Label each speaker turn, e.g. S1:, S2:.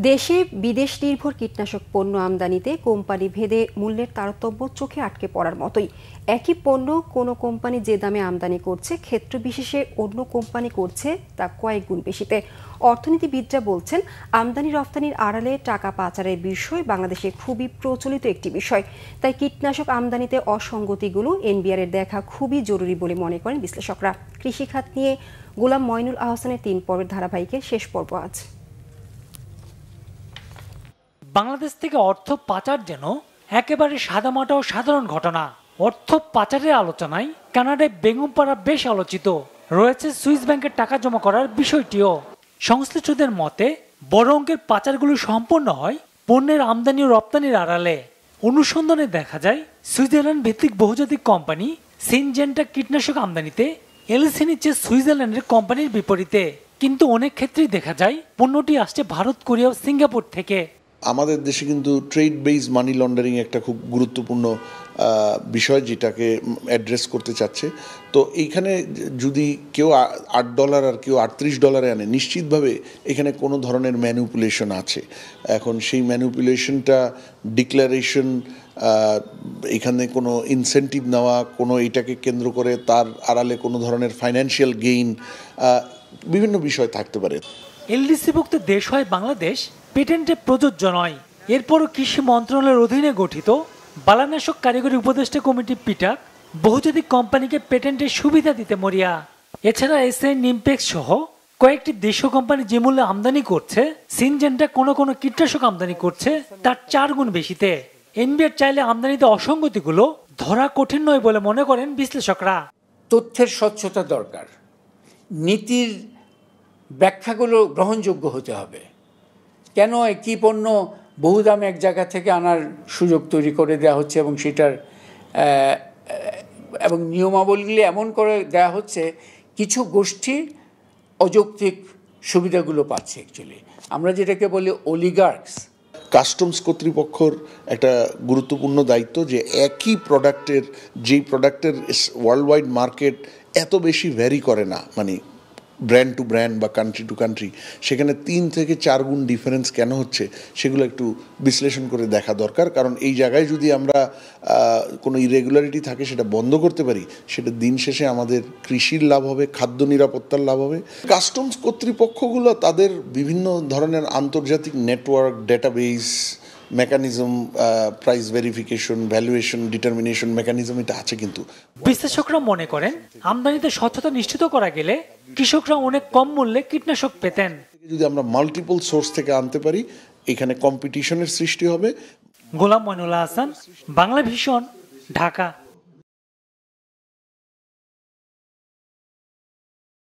S1: দেশে বিদেশ নির্ভর কীটনাশক পণ্য আমদানিতে কোম্পানি ভেদে মূল্যের তারতম্য চোখে আটকে পড়ার মতোই। একই পণ্য কোনো কোম্পানি যে দামে আমদানি করছে, ক্ষেত্র বিশেষে অন্য কোম্পানি করছে তা কয়েক গুণ বেশিতে। অর্থনীতিবিদরা বলছেন, আমদানি রফতানির আড়ালে টাকা পাচারের বিষয় বাংলাদেশে খুবই প্রচলিত একটি বিষয়। তাই কীটনাশক আমদানিতে অসঙ্গতিগুলো এনবিআর এর দেখা খুবই জরুরি বলে মনে করেন বিশ্লেষকরা। কৃষিখাত নিয়ে গোলাম মইনুল আহসানের 3 পর্বের ধারাবাহিকের শেষ পর্ব আজ।
S2: বাংলাদেশ থেকে অর্থ পাচার যেন একেবারে সাদামাটা ও সাধারণ ঘটনা। অর্থ পাচারের আলোচনায় কানাডায় বেগমপাড়া বেশ আলোচিত রয়েছে সুইস ব্যাংকের টাকা জমা করার বিষয়টিও। সংশ্লিষ্টদের মতে বড় অঙ্কের পাচারগুলো সম্পন্ন হয় পণ্যের আমদানি ও রপ্তানির আড়ালে। অনুসন্ধানে দেখা যায় সুইজারল্যান্ড ভিত্তিক বহুজাতিক কোম্পানি সিনজেন্টা কীটনাশক আমদানিতে এলসি নিচ্ছে সুইজারল্যান্ডের কোম্পানির বিপরীতে। কিন্তু অনেক ক্ষেত্রেই দেখা যায় পণ্যটি আসছে ভারত, কোরিয়া ও সিঙ্গাপুর থেকে।
S3: আমাদের দেশে কিন্তু ট্রেড বেস মানি লন্ডারিং একটা খুব গুরুত্বপূর্ণ বিষয়, যেটাকে অ্যাড্রেস করতে চাচ্ছে। তো এইখানে যদি কেউ $8 আর কেউ $38 আনে, নিশ্চিতভাবে এখানে কোনো ধরনের ম্যানিপুলেশন আছে। এখন সেই ম্যানিপুলেশনটা ডিক্লারেশন, এখানে কোনো ইনসেন্টিভ নেওয়া, কোনো এটাকে কেন্দ্র করে তার আড়ালে কোনো ধরনের ফাইন্যান্সিয়াল গেইন, বিভিন্ন বিষয় থাকতে পারে।
S2: এলডিসিভুক্ত দেশ হয় বাংলাদেশ, পেটেন্টে প্রযোজ্য নয়। এরপরও কৃষি মন্ত্রণালয়ের অধীনে গঠিত বালানাশক কারিগরি উপদেষ্টা কমিটি পিটাক বহুজাতিক কোম্পানিকে পেটেন্টের সুবিধা দিতে মরিয়া। এছাড়া এসআই নিমপেক্স সহ কয়েকটি দেশীয় কোম্পানি যে মূল্যে আমদানি করছে, সিনজেন্টা কোনো কীটনাশক আমদানি করছে তার 4 গুণ বেশিতে। এনবিআর চাইলে আমদানিতে অসঙ্গতিগুলো ধরা কঠিন নয় বলে মনে করেন বিশ্লেষকরা।
S4: তথ্যের স্বচ্ছতা দরকার, নীতির ব্যাখ্যাগুলো গ্রহণযোগ্য হতে হবে। কেন একই পণ্য বহু দামে এক জায়গা থেকে আনার সুযোগ তৈরি করে দেওয়া হচ্ছে এবং সেটার এবং নিয়মাবলীগুলি এমন করে দেওয়া হচ্ছে কিছু গোষ্ঠী অযৌক্তিক সুবিধাগুলো পাচ্ছে। অ্যাকচুয়ালি আমরা যেটাকে বলি অলিগার্কস।
S3: কাস্টমস কর্তৃপক্ষর একটা গুরুত্বপূর্ণ দায়িত্ব যে একই প্রোডাক্টের, যেই প্রোডাক্টের ওয়ার্ল্ড ওয়াইড মার্কেট এত বেশি ভ্যারি করে না, মানে ব্র্যান্ড টু ব্র্যান্ড বা কান্ট্রি টু কান্ট্রি, সেখানে 3 থেকে 4 গুণ ডিফারেন্স কেন হচ্ছে সেগুলো একটু বিশ্লেষণ করে দেখা দরকার। কারণ এই জায়গায় যদি আমরা কোনো ইরেগুলারিটি থাকে সেটা বন্ধ করতে পারি, সেটা দিন শেষে আমাদের কৃষির লাভ হবে, খাদ্য নিরাপত্তার লাভ হবে। কাস্টমস কর্তৃপক্ষগুলো তাদের বিভিন্ন ধরনের আন্তর্জাতিক network, database, mechanism, price verification, valuation, determination mechanism এটা আছে। কিন্তু
S2: বিশ্লেষকরা মনে করেন আমদানিতে স্বচ্ছতা নিশ্চিত করা গেলে কৃষকরা অনেক কম মূল্যে কীটনাশক পেতেন।
S3: যদি আমরা মাল্টিপল সোর্স থেকে আনতে পারি, এখানে কম্পিটিশনের সৃষ্টি হবে।
S2: গোলাম মইনুল আহসান, বাংলা ভিশন, ঢাকা।